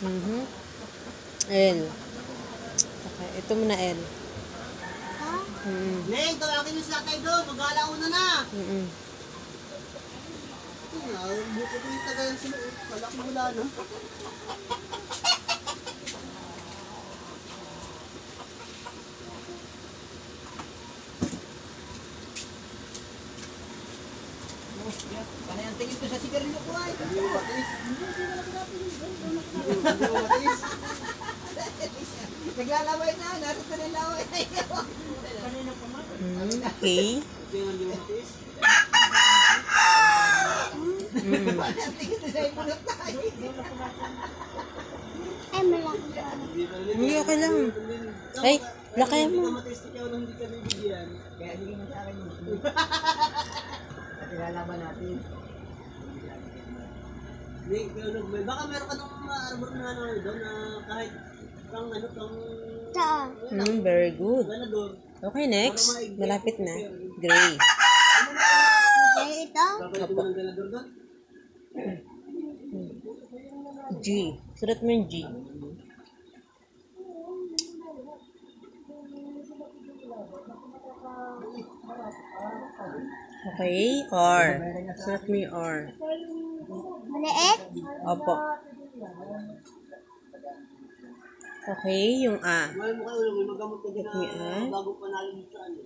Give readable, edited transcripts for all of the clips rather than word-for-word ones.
L. Okay, ito muna L. Ha? Neng, tawagin niyo si tatay doon. Mag-alauna na. Buko ko yung tagayan sila. Wala ko wala na. Panay ang tingin ko sa sigarilyo ko ay. Hindi mo matiis. Hindi mo matiis. Naglalaway na. Nasa pa nilaway na yun. Okay. Hindi mo matiis. Panay ang tingin ko sa ipunot tayo. Ay, malaki. Hindi, okay lang. Ay, lakay mo. Hindi ka matiis na kaya hindi ka bibigyan. Kaya hindi mo sa akin yun. At ilalaban natin. Baka meron ka nung arbor na ano doon na kahit pang ano pang Saan? Very good. ganador. Okay, next. Malapit na. Gray. Ay, ito? Babalik mo ng ganador doon? G. Sulat mo yung G. Okay, R. Sulat mo yung R. Maliit? Opo. Okay, yung A. Mahal mo kayo may magamot ka din na bago pa nalim sa ano.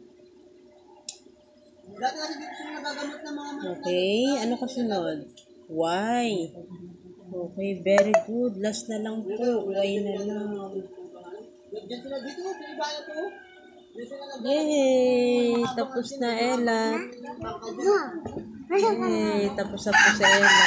Dati kasi dito sila nagagamot ng mga manok. Okay, ano kasunod? Y. Okay, very good. Last na lang po. Y na lang. Diyan sila dito, sa ibaya to. Diyan sila Yay! Tapos na, Ella. Yay! Tapos na po sa Ella.